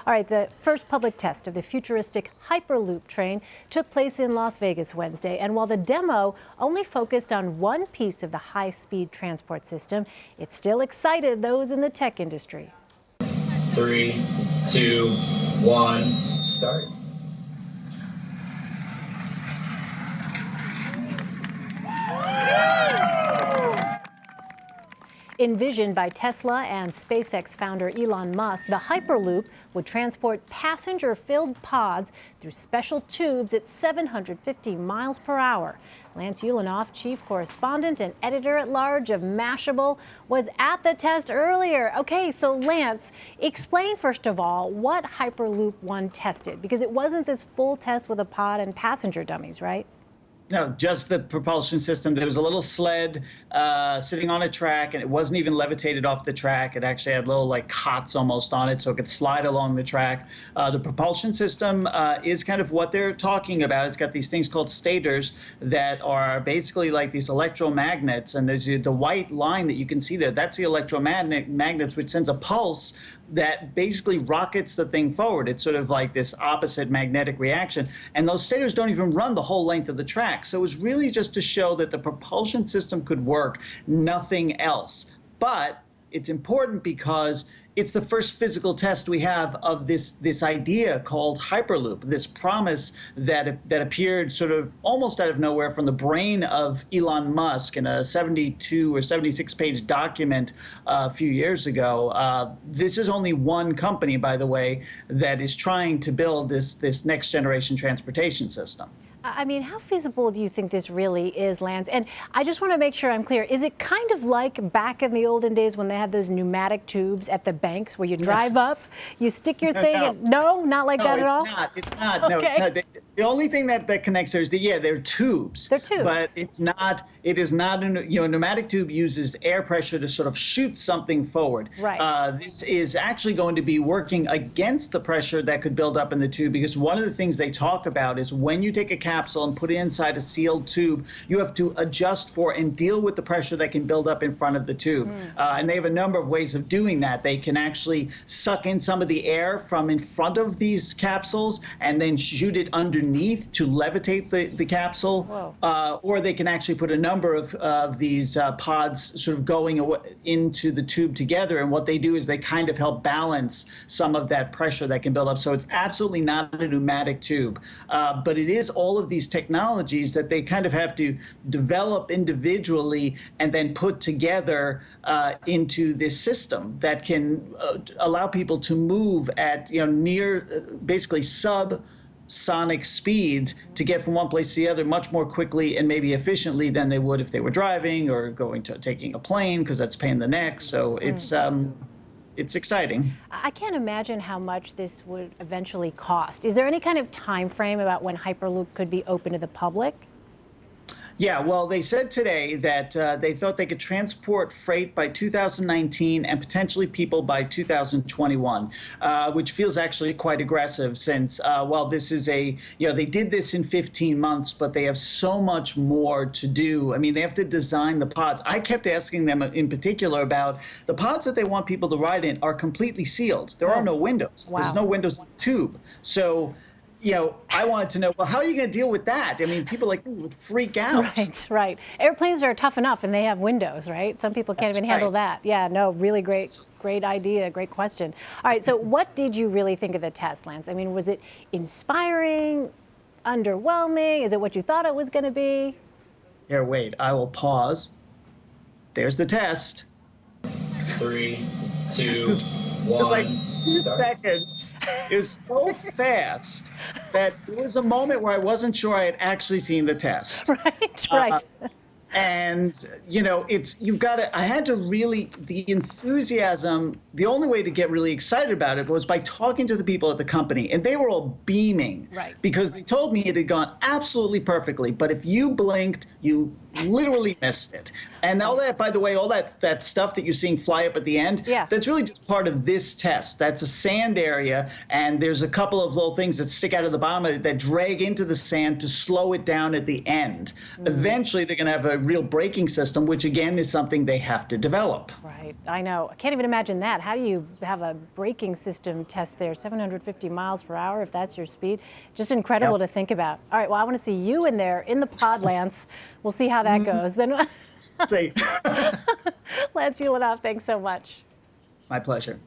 All right, the first public test of the futuristic Hyperloop train took place in Las Vegas Wednesday. And while the demo only focused on one piece of the high-speed transport system, it still excited those in the tech industry. 3, 2, 1, start. Envisioned by Tesla and SpaceX founder Elon Musk, the Hyperloop would transport passenger-filled pods through special tubes at 750 miles per hour. Lance Ulanoff, chief correspondent and editor-at-large of Mashable, was at the test earlier. Okay, so Lance, explain first of all what Hyperloop 1 tested, because it wasn't this full test with a pod and passenger dummies, right? No, just the propulsion system. There was a little sled sitting on a track, and it wasn't even levitated off the track. It actually had little like cots almost on it, so it could slide along the track. The propulsion system is kind of what they're talking about. It's got these things called stators that are basically like these electromagnets, and there's the white line that you can see there. That's the electromagnets, which sends a pulse that basically rockets the thing forward. It's sort of like this opposite magnetic reaction. And those stators don't even run the whole length of the track. So it was really just to show that the propulsion system could work, nothing else. But it's important because it's the first physical test we have of this idea called Hyperloop, this promise that appeared sort of almost out of nowhere from the brain of Elon Musk in a 72 or 76-page document a few years ago. This is only one company, by the way, that is trying to build this next generation transportation system. I mean, how feasible do you think this really is, Lance? And I just want to make sure I'm clear. Is it kind of like back in the olden days when they had those pneumatic tubes at the banks where you drive up, you stick your thing in? No, not like that at all? It's not. Okay. No, it's not. The only thing that connects there is they're tubes. They're tubes. But it is not, a pneumatic tube uses air pressure to sort of shoot something forward. Right. This is actually going to be working against the pressure that could build up in the tube, because one of the things they talk about is when you take a capsule and put it inside a sealed tube, you have to adjust for and deal with the pressure that can build up in front of the tube. And they have a number of ways of doing that. They can actually suck in some of the air from in front of these capsules and then shoot it underneath to levitate the capsule. Or they can actually put a number of these pods sort of going into the tube together. And what they do is they kind of help balance some of that pressure that can build up. So it's absolutely not a pneumatic tube. But it is all of these technologies that they kind of have to develop individually and then put together into this system that can allow people to move at near basically subsonic speeds to get from one place to the other much more quickly and maybe efficiently than they would if they were driving or taking a plane, because that's a pain in the neck. So it's exciting. I can't imagine how much this would eventually cost. Is there any kind of time frame about when Hyperloop could be open to the public? Yeah, well, they said today that they thought they could transport freight by 2019 and potentially people by 2021, which feels actually quite aggressive since, while this is they did this in 15 months, but they have so much more to do. I mean, they have to design the pods. I kept asking them in particular about the pods that they want people to ride in are completely sealed. There are no windows. Wow. There's no windows in the tube. So I wanted to know, well, how are you going to deal with that? I mean, people would freak out. Right. Airplanes are tough enough and they have windows, right? Some people can't even handle that. Yeah, no, really great idea, great question. All right, so what did you really think of the test, Lance? I mean, was it inspiring, underwhelming? Is it what you thought it was going to be? Here, wait, I will pause. There's the test. 3, 2, 1. It was like 2 seconds. It was so fast that there was a moment where I wasn't sure I had actually seen the test. Right. And, I had to really, the enthusiasm, the only way to get really excited about it was by talking to the people at the company. And they were all beaming. Right. Because they told me it had gone absolutely perfectly. But if you blinked, you literally missed it. And all that, by the way, all that stuff that you're seeing fly up at the end, Yeah. that's really just part of this test. That's a sand area, and there's a couple of little things that stick out of the bottom of it that drag into the sand to slow it down at the end. Eventually, they're going to have a real braking system, which again is something they have to develop. Right, I know. I can't even imagine that. How do you have a braking system test there, 750 miles per hour, if that's your speed? Just incredible to think about. All right, well, I want to see you in there in the pod, Lance. We'll see how that goes. Then, Say, Lance Ulanoff, thanks so much. my pleasure.